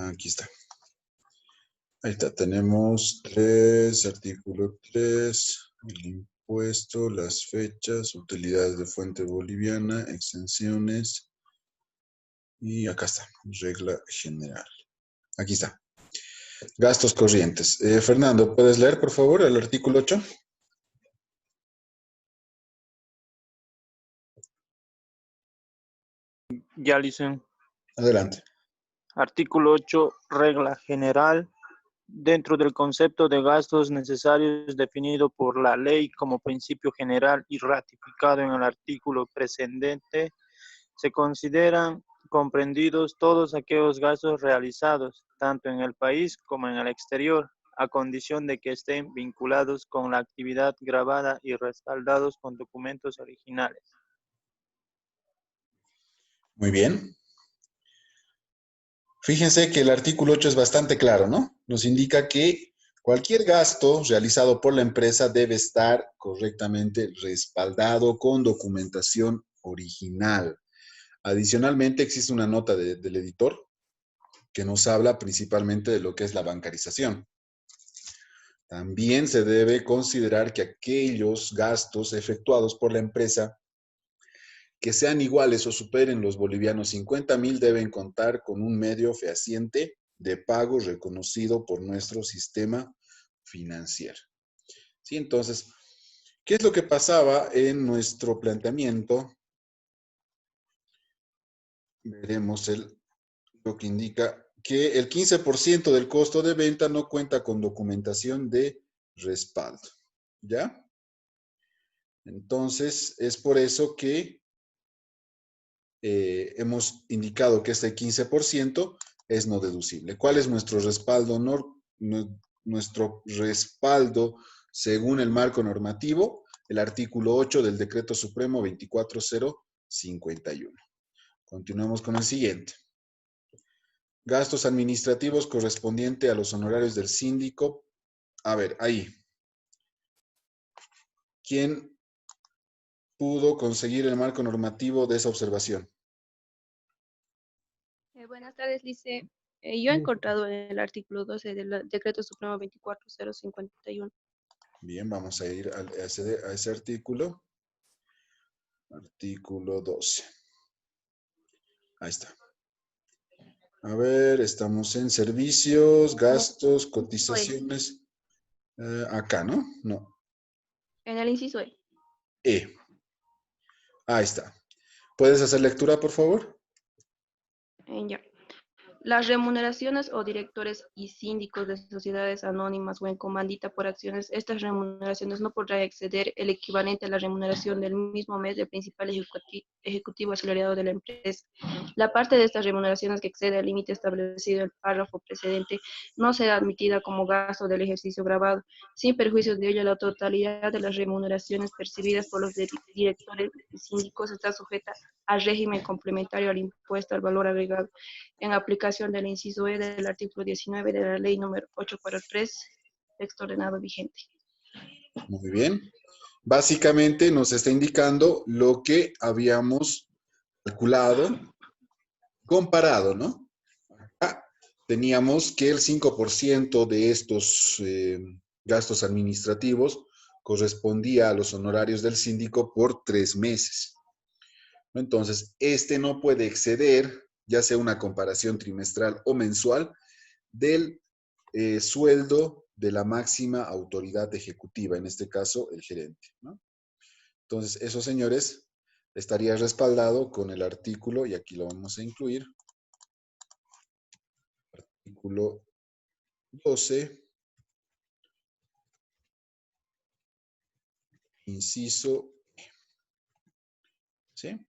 Aquí está. Ahí está, tenemos 3, artículo 3, el impuesto, las fechas, utilidades de fuente boliviana, exenciones, y acá está, regla general. Aquí está, gastos corrientes. Fernando, ¿puedes leer, por favor, el artículo 8? Ya, Licen. Adelante. Artículo 8, regla general. Dentro del concepto de gastos necesarios definido por la ley como principio general y ratificado en el artículo precedente, se consideran comprendidos todos aquellos gastos realizados, tanto en el país como en el exterior, a condición de que estén vinculados con la actividad grabada y respaldados con documentos originales. Muy bien. Fíjense que el artículo 8 es bastante claro, ¿no? Nos indica que cualquier gasto realizado por la empresa debe estar correctamente respaldado con documentación original. Adicionalmente, existe una nota del editor que nos habla principalmente de lo que es la bancarización. También se debe considerar que aquellos gastos efectuados por la empresa que sean iguales o superen los bolivianos 50.000 deben contar con un medio fehaciente de pago reconocido por nuestro sistema financiero. ¿Sí? Entonces, ¿qué es lo que pasaba en nuestro planteamiento? Veremos lo que indica que el 15% del costo de venta no cuenta con documentación de respaldo. ¿Ya? Entonces, es por eso que hemos indicado que este 15% es no deducible. ¿Cuál es nuestro respaldo? Nuestro respaldo según el marco normativo, el artículo 8 del Decreto Supremo 24051. Continuamos con el siguiente. Gastos administrativos correspondiente a los honorarios del síndico. A ver, ahí. ¿Quién pudo conseguir el marco normativo de esa observación? Buenas tardes, Lice. Yo he encontrado en el artículo 12 del Decreto Supremo 24051. Bien, vamos a ir a ese artículo. Artículo 12. Ahí está. A ver, estamos en servicios, gastos, cotizaciones. Acá, ¿no? No. En el inciso E. E. Ahí está. ¿Puedes hacer lectura, por favor? Ya. Las remuneraciones o directores y síndicos de sociedades anónimas o en comandita por acciones, estas remuneraciones no podrán exceder el equivalente a la remuneración del mismo mes del principal ejecutivo asalariado de la empresa. La parte de estas remuneraciones que excede el límite establecido en el párrafo precedente no será admitida como gasto del ejercicio grabado, sin perjuicio de ello la totalidad de las remuneraciones percibidas por los directores y síndicos está sujeta al régimen complementario al impuesto al valor agregado, en aplicación del inciso E del artículo 19 de la ley número 843, texto ordenado vigente. Muy bien. Básicamente nos está indicando lo que habíamos calculado, comparado, ¿no? Acá teníamos que el 5% de estos gastos administrativos correspondía a los honorarios del síndico por 3 meses. Entonces, este no puede exceder, ya sea una comparación trimestral o mensual, del sueldo de la máxima autoridad ejecutiva, en este caso, el gerente, ¿no? Entonces, esos señores estaría respaldado con el artículo, y aquí lo vamos a incluir, artículo 12, inciso E. ¿Sí?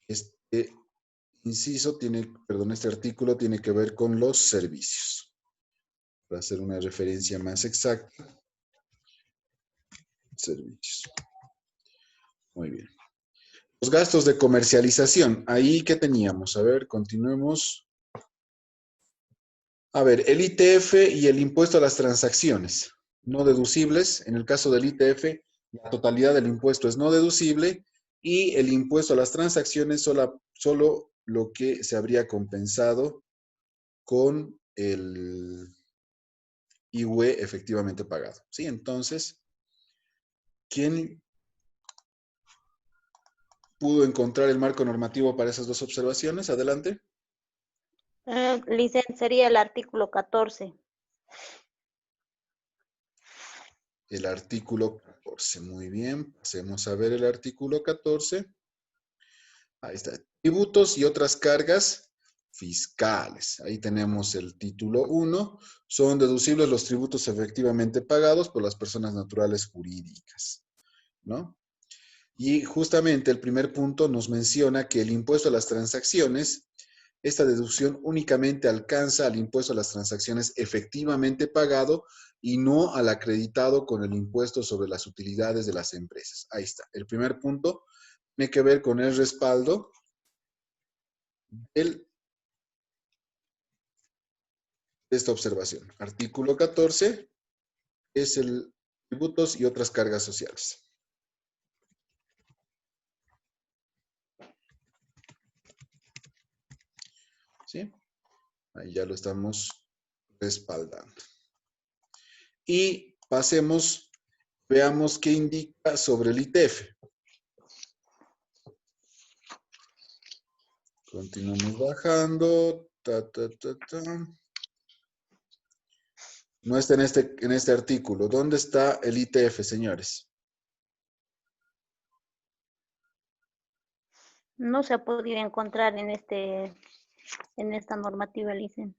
Este inciso este artículo tiene que ver con los servicios. Para hacer una referencia más exacta, servicios. Muy bien. Los gastos de comercialización. Ahí, ¿qué teníamos? A ver, continuemos. A ver, el ITF y el impuesto a las transacciones no deducibles. En el caso del ITF, la totalidad del impuesto es no deducible y el impuesto a las transacciones solo lo que se habría compensado con el IUE efectivamente pagado. ¿Sí? Entonces, ¿quién pudo encontrar el marco normativo para esas dos observaciones? Adelante. Sería el artículo 14. El artículo 14. Muy bien. Pasemos a ver el artículo 14. Ahí está. Tributos y otras cargas fiscales. Ahí tenemos el título 1. Son deducibles los tributos efectivamente pagados por las personas naturales jurídicas, ¿no? Y justamente el primer punto nos menciona que el impuesto a las transacciones, esta deducción únicamente alcanza al impuesto a las transacciones efectivamente pagado y no al acreditado con el impuesto sobre las utilidades de las empresas. Ahí está. El primer punto tiene que ver con el respaldo de esta observación. Artículo 14 es el tributos y otras cargas sociales. ¿Sí? Ahí ya lo estamos respaldando. Y pasemos, veamos qué indica sobre el ITF. Continuamos bajando. No está en este artículo. ¿Dónde está el ITF, señores? No se ha podido encontrar en esta normativa, Licen.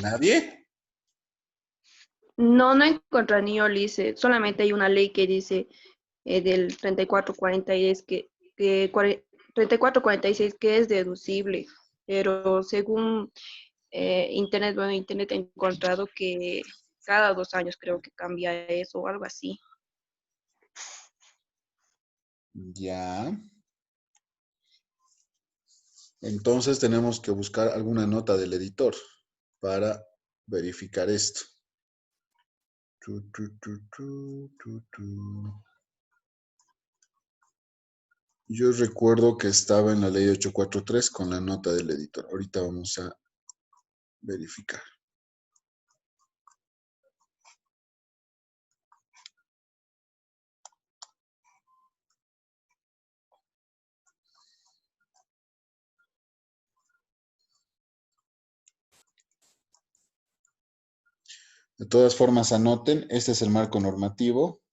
¿Nadie? No, no encontré ni yo, Lice. Solamente hay una ley que dice del 3446 3446 que es deducible, pero según Internet, bueno, Internet he encontrado que cada 2 años creo que cambia eso o algo así. Ya. Entonces tenemos que buscar alguna nota del editor para verificar esto. Yo recuerdo que estaba en la ley 843 con la nota del editor. Ahorita vamos a verificar. De todas formas, anoten, este es el marco normativo.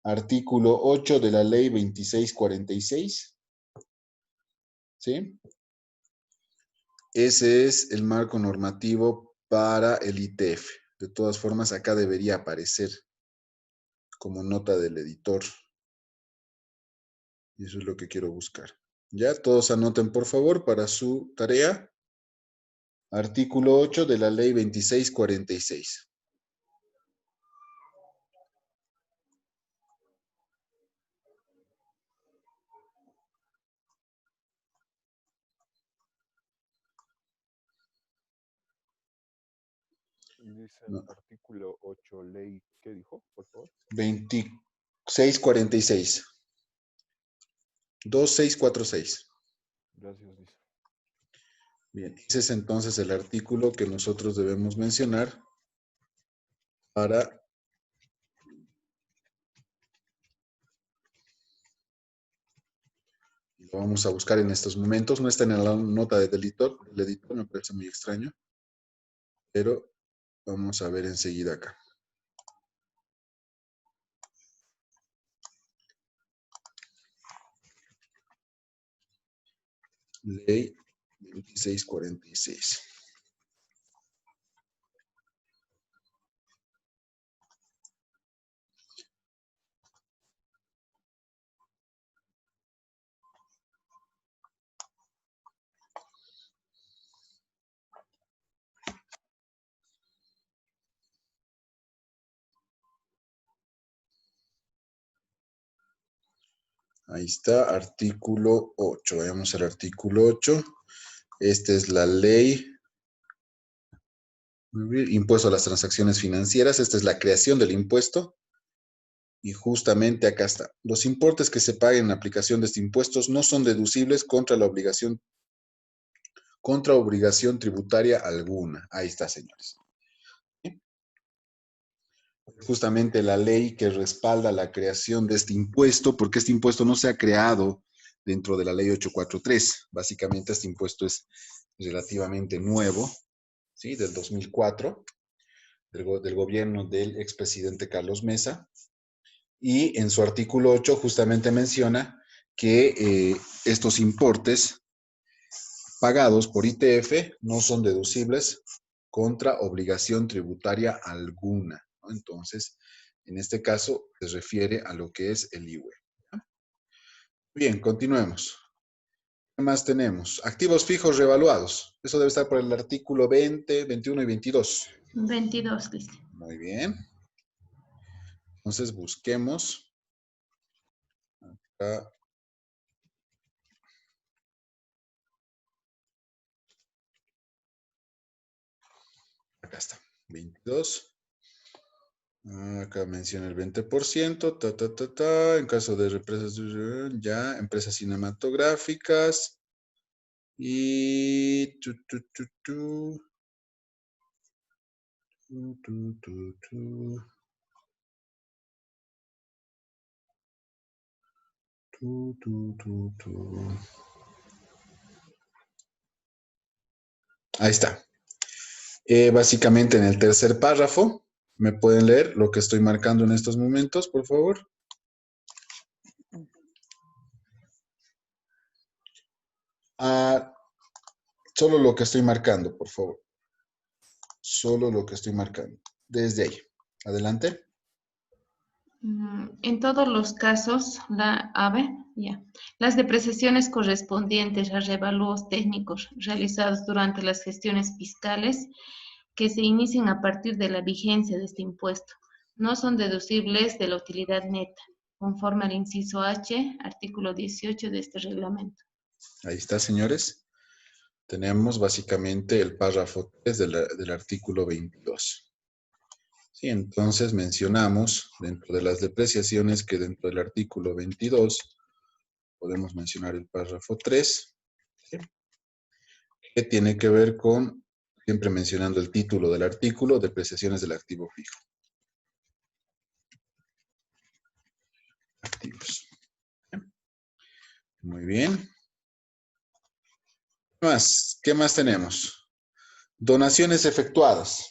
Artículo 8 de la ley 2646. ¿Sí? Ese es el marco normativo para el ITF. De todas formas, acá debería aparecer como nota del editor. Y eso es lo que quiero buscar. Ya, todos anoten por favor para su tarea. Artículo 8 de la ley 2646. Dice No. artículo 8, ley, ¿qué dijo, por favor? 2646. 2646. Gracias, dice. Bien, ese es entonces el artículo que nosotros debemos mencionar para lo vamos a buscar en estos momentos. No está en la nota del editor, me parece muy extraño, pero vamos a ver enseguida acá. Ley 2646. Ahí está, artículo 8. Veamos el artículo 8. Esta es la ley. Impuesto a las transacciones financieras. Esta es la creación del impuesto. Y justamente acá está. Los importes que se paguen en aplicación de este impuesto no son deducibles contra la obligación contra obligación tributaria alguna. Ahí está, señores. ¿Sí? Justamente la ley que respalda la creación de este impuesto, porque este impuesto no se ha creado dentro de la ley 843. Básicamente este impuesto es relativamente nuevo, ¿sí? Del 2004, del gobierno del expresidente Carlos Mesa. Y en su artículo 8 justamente menciona que estos importes pagados por ITF no son deducibles contra obligación tributaria alguna, ¿no? Entonces, en este caso, se refiere a lo que es el IWE. Bien, continuemos. ¿Qué más tenemos? Activos fijos revaluados. Eso debe estar por el artículo 20, 21 y 22. 22, dice. Muy bien. Entonces, busquemos. Acá. Acá está. 22. Acá menciona el 20%, en caso de empresas, ya, empresas cinematográficas y ahí está. Básicamente en el tercer párrafo, ¿me pueden leer lo que estoy marcando en estos momentos, por favor? Solo lo que estoy marcando, por favor. Solo lo que estoy marcando. Desde ahí. Adelante. En todos los casos, las depreciaciones correspondientes a revalúos técnicos realizados durante las gestiones fiscales que se inicien a partir de la vigencia de este impuesto no son deducibles de la utilidad neta, conforme al inciso H, artículo 18 de este reglamento. Ahí está, señores. Tenemos básicamente el párrafo 3 del artículo 22. Sí, entonces mencionamos dentro de las depreciaciones que dentro del artículo 22 podemos mencionar el párrafo 3, ¿sí? Que tiene que ver con, siempre mencionando el título del artículo, depreciaciones del activo fijo. Activos. Muy bien. ¿Qué más tenemos? Donaciones efectuadas.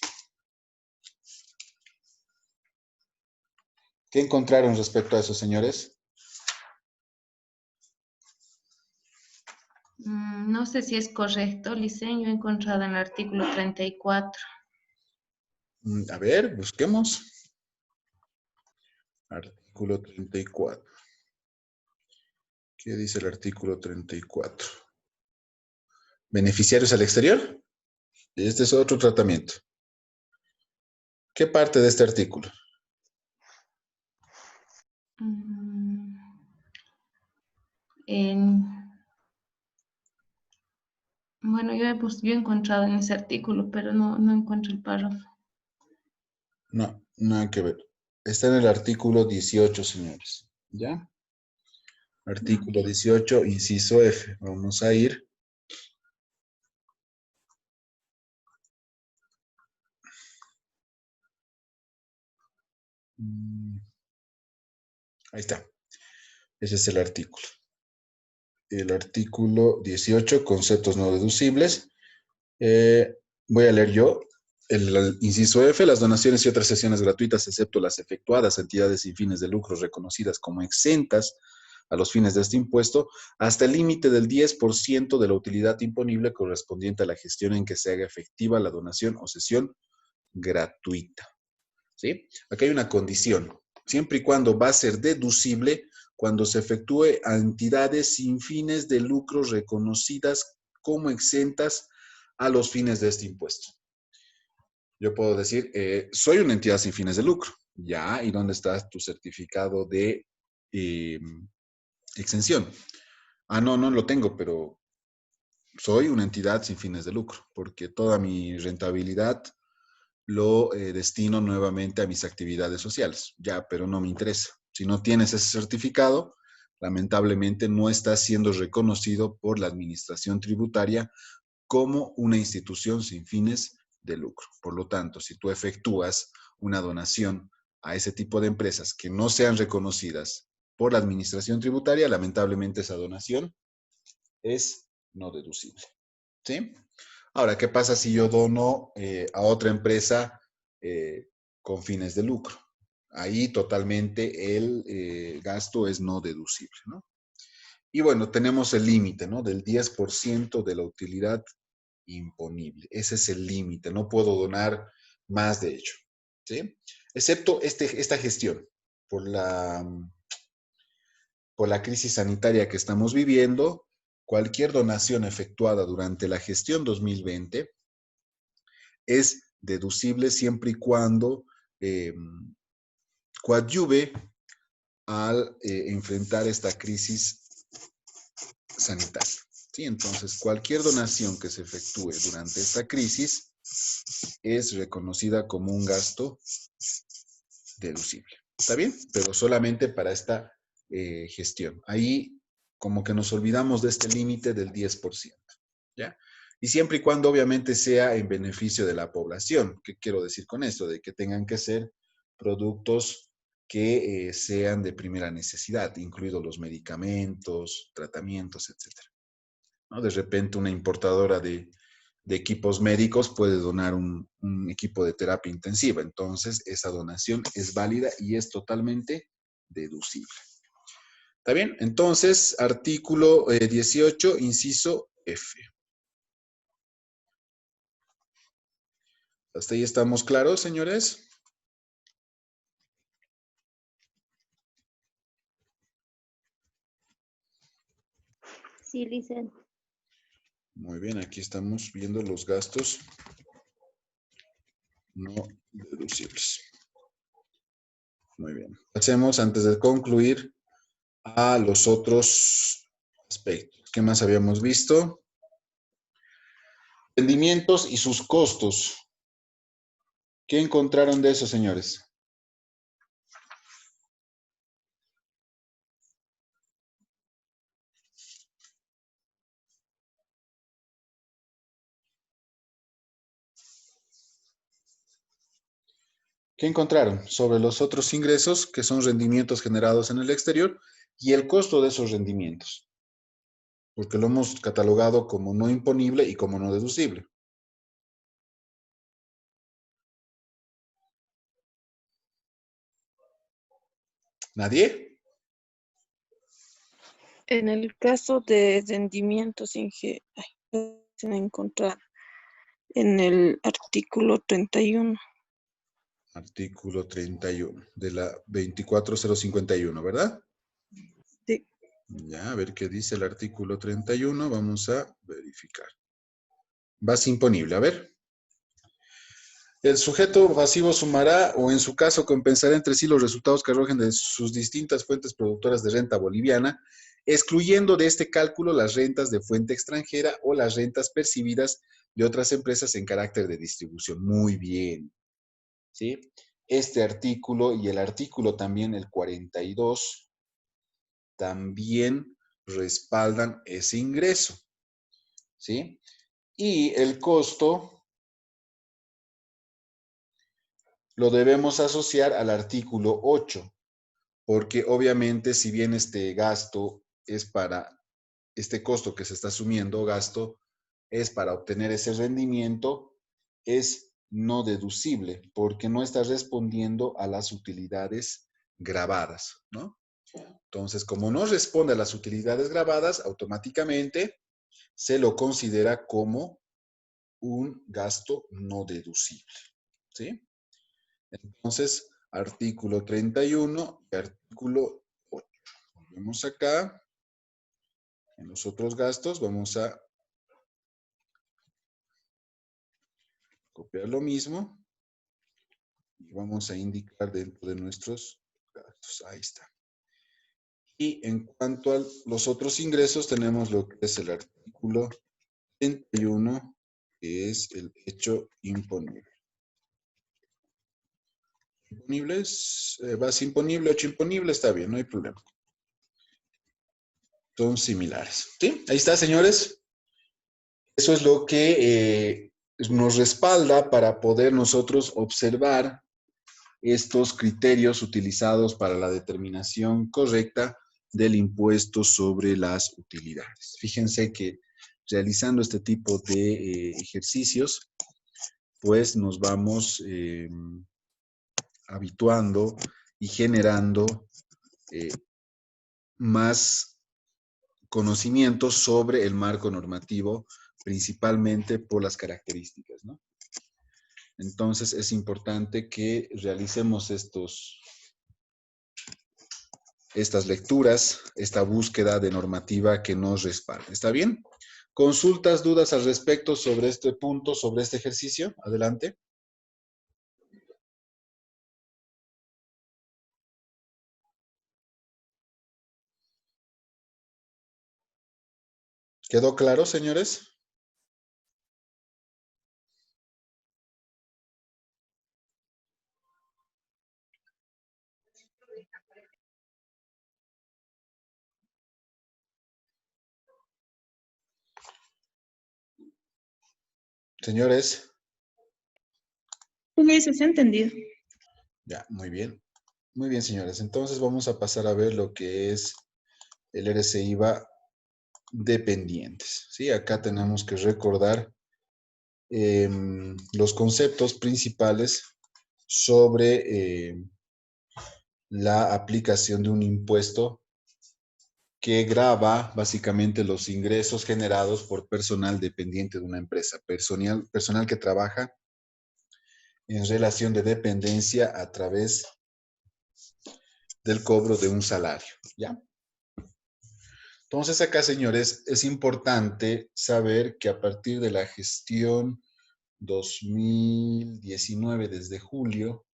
¿Qué encontraron respecto a eso, señores? No sé si es correcto, Licen, yo he encontrado en el artículo 34. A ver, busquemos. Artículo 34. ¿Qué dice el artículo 34? ¿Beneficiarios al exterior? Este es otro tratamiento. ¿Qué parte de este artículo? Bueno, yo he encontrado en ese artículo, pero no encuentro el párrafo. No, nada que ver. Está en el artículo 18, señores. ¿Ya? Artículo 18, inciso F. Vamos a ir. Ahí está. Ese es el artículo. El artículo 18, conceptos no deducibles. Voy a leer yo. El inciso F, las donaciones y otras sesiones gratuitas, excepto las efectuadas a entidades sin fines de lucro reconocidas como exentas a los fines de este impuesto, hasta el límite del 10% de la utilidad imponible correspondiente a la gestión en que se haga efectiva la donación o cesión gratuita. ¿Sí? Aquí hay una condición. Siempre y cuando va a ser deducible cuando se efectúe a entidades sin fines de lucro reconocidas como exentas a los fines de este impuesto. Yo puedo decir, soy una entidad sin fines de lucro. Ya, ¿y dónde está tu certificado de exención? No lo tengo, pero soy una entidad sin fines de lucro, porque toda mi rentabilidad lo destino nuevamente a mis actividades sociales. Ya, pero no me interesa. Si no tienes ese certificado, lamentablemente no está siendo reconocido por la administración tributaria como una institución sin fines de lucro. Por lo tanto, si tú efectúas una donación a ese tipo de empresas que no sean reconocidas por la administración tributaria, lamentablemente esa donación es no deducible. ¿Sí? Ahora, ¿qué pasa si yo dono a otra empresa con fines de lucro? Ahí totalmente el gasto es no deducible, ¿no? Y bueno, tenemos el límite, ¿no? Del 10% de la utilidad imponible. Ese es el límite. No puedo donar más de ello, ¿sí? Excepto esta gestión por la crisis sanitaria que estamos viviendo. Cualquier donación efectuada durante la gestión 2020 es deducible siempre y cuando coadyuve al enfrentar esta crisis sanitaria. ¿Sí? Entonces, cualquier donación que se efectúe durante esta crisis es reconocida como un gasto deducible. ¿Está bien? Pero solamente para esta gestión. Ahí como que nos olvidamos de este límite del 10%. ¿Ya? Y siempre y cuando obviamente sea en beneficio de la población. ¿Qué quiero decir con esto? De que tengan que ser productos que sean de primera necesidad, incluidos los medicamentos, tratamientos, etc. ¿No? De repente una importadora de equipos médicos puede donar un equipo de terapia intensiva. Entonces, esa donación es válida y es totalmente deducible. ¿Está bien? Entonces, artículo 18, inciso F. ¿Hasta ahí estamos claros, señores? Sí, Licen. Muy bien, aquí estamos viendo los gastos no deducibles. Muy bien. Pasemos, antes de concluir, a los otros aspectos. ¿Qué más habíamos visto? Rendimientos y sus costos. ¿Qué encontraron de eso, señores? ¿Qué encontraron sobre los otros ingresos, que son rendimientos generados en el exterior, y el costo de esos rendimientos? Porque lo hemos catalogado como no imponible y como no deducible. ¿Nadie? En el caso de rendimientos se encontrar en el artículo 31. Artículo 31 de la 24051, ¿verdad? Sí. Ya, a ver qué dice el artículo 31. Vamos a verificar. Base imponible, a ver. El sujeto pasivo sumará o en su caso compensará entre sí los resultados que arrojen de sus distintas fuentes productoras de renta boliviana, excluyendo de este cálculo las rentas de fuente extranjera o las rentas percibidas de otras empresas en carácter de distribución. Muy bien. ¿Sí? Este artículo y el artículo también, el 42, también respaldan ese ingreso. ¿Sí? Y el costo lo debemos asociar al artículo 8, porque obviamente si bien este gasto es para, este costo que se está asumiendo, gasto, es para obtener ese rendimiento, es no deducible, porque no está respondiendo a las utilidades grabadas, ¿no? Entonces, como no responde a las utilidades grabadas, automáticamente se lo considera como un gasto no deducible, ¿sí? Entonces, artículo 31 y artículo 8. Volvemos acá. En los otros gastos vamos a copiar lo mismo y vamos a indicar dentro de nuestros gastos. Ahí está. Y en cuanto a los otros ingresos, tenemos lo que es el artículo 31, que es el hecho imponible. Imponibles, base imponible, hecho imponible, está bien, no hay problema. Son similares. ¿Sí? Ahí está, señores. Eso es lo que nos respalda para poder nosotros observar estos criterios utilizados para la determinación correcta del impuesto sobre las utilidades. Fíjense que realizando este tipo de ejercicios, pues nos vamos habituando y generando más conocimientos sobre el marco normativo, principalmente por las características, ¿no? Entonces es importante que realicemos estas lecturas, esta búsqueda de normativa que nos respalde. ¿Está bien? ¿Consultas, dudas al respecto sobre este punto, sobre este ejercicio? Adelante. ¿Quedó claro, señores? Señores. Sí, se ha entendido. Ya, muy bien. Muy bien, señores. Entonces vamos a pasar a ver lo que es el RCIVA dependientes. ¿Sí? Acá tenemos que recordar los conceptos principales sobre la aplicación de un impuesto que grava básicamente los ingresos generados por personal dependiente de una empresa, personal que trabaja en relación de dependencia a través del cobro de un salario, ¿ya? Entonces acá, señores, es importante saber que a partir de la gestión 2019, desde julio,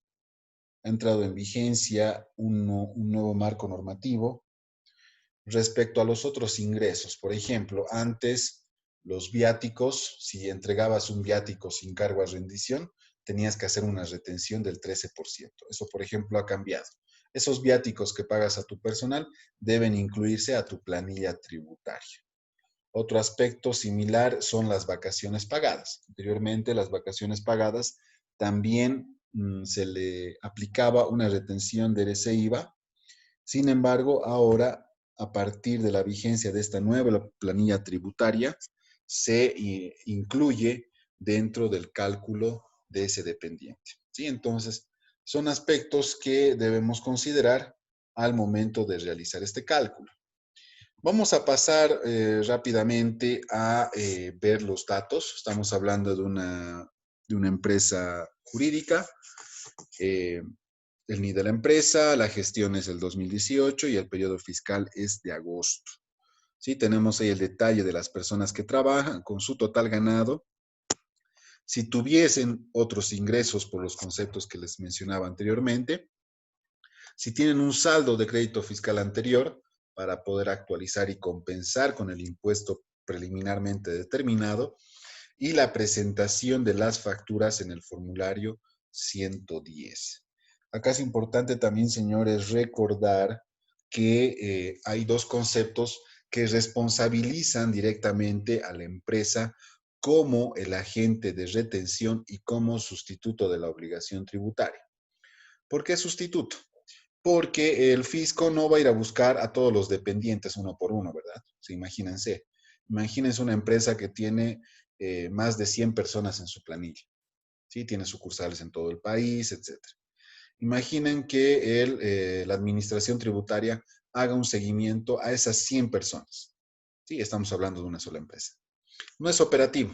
ha entrado en vigencia un nuevo marco normativo respecto a los otros ingresos. Por ejemplo, antes los viáticos, si entregabas un viático sin cargo a rendición, tenías que hacer una retención del 13%. Eso, por ejemplo, ha cambiado. Esos viáticos que pagas a tu personal deben incluirse a tu planilla tributaria. Otro aspecto similar son las vacaciones pagadas. Anteriormente, las vacaciones pagadas también se le aplicaba una retención de ese IVA. Sin embargo, ahora, a partir de la vigencia de esta nueva planilla tributaria, se incluye dentro del cálculo de ese dependiente. ¿Sí? Entonces, son aspectos que debemos considerar al momento de realizar este cálculo. Vamos a pasar rápidamente a ver los datos. Estamos hablando de una empresa jurídica. El NID de la empresa, la gestión es el 2018 y el periodo fiscal es de agosto. ¿Sí? Tenemos ahí el detalle de las personas que trabajan con su total ganado. Si tuviesen otros ingresos por los conceptos que les mencionaba anteriormente, si tienen un saldo de crédito fiscal anterior para poder actualizar y compensar con el impuesto preliminarmente determinado, y la presentación de las facturas en el formulario 110. Acá es importante también, señores, recordar que hay dos conceptos que responsabilizan directamente a la empresa como el agente de retención y como sustituto de la obligación tributaria. ¿Por qué sustituto? Porque el fisco no va a ir a buscar a todos los dependientes uno por uno, ¿verdad? Sí, imagínense una empresa que tiene más de 100 personas en su planilla, ¿sí? Tiene sucursales en todo el país, etc. Imaginen que la administración tributaria haga un seguimiento a esas 100 personas, ¿sí? Estamos hablando de una sola empresa. No es operativo.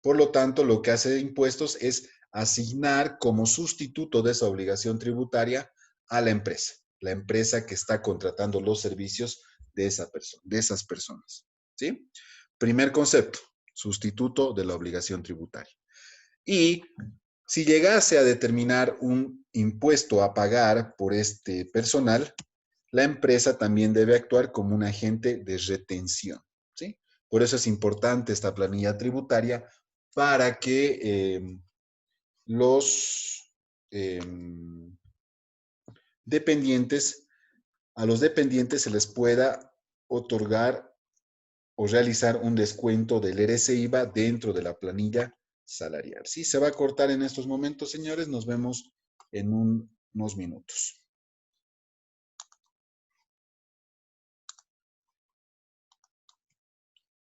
Por lo tanto, lo que hace de impuestos es asignar como sustituto de esa obligación tributaria a la empresa que está contratando los servicios de esas personas. ¿Sí? Primer concepto, sustituto de la obligación tributaria. Y si llegase a determinar un impuesto a pagar por este personal, la empresa también debe actuar como un agente de retención. ¿Sí? Por eso es importante esta planilla tributaria para que los dependientes, a los dependientes se les pueda otorgar o realizar un descuento del RCIVA dentro de la planilla salarial. Sí, se va a cortar en estos momentos, señores. Nos vemos en unos minutos.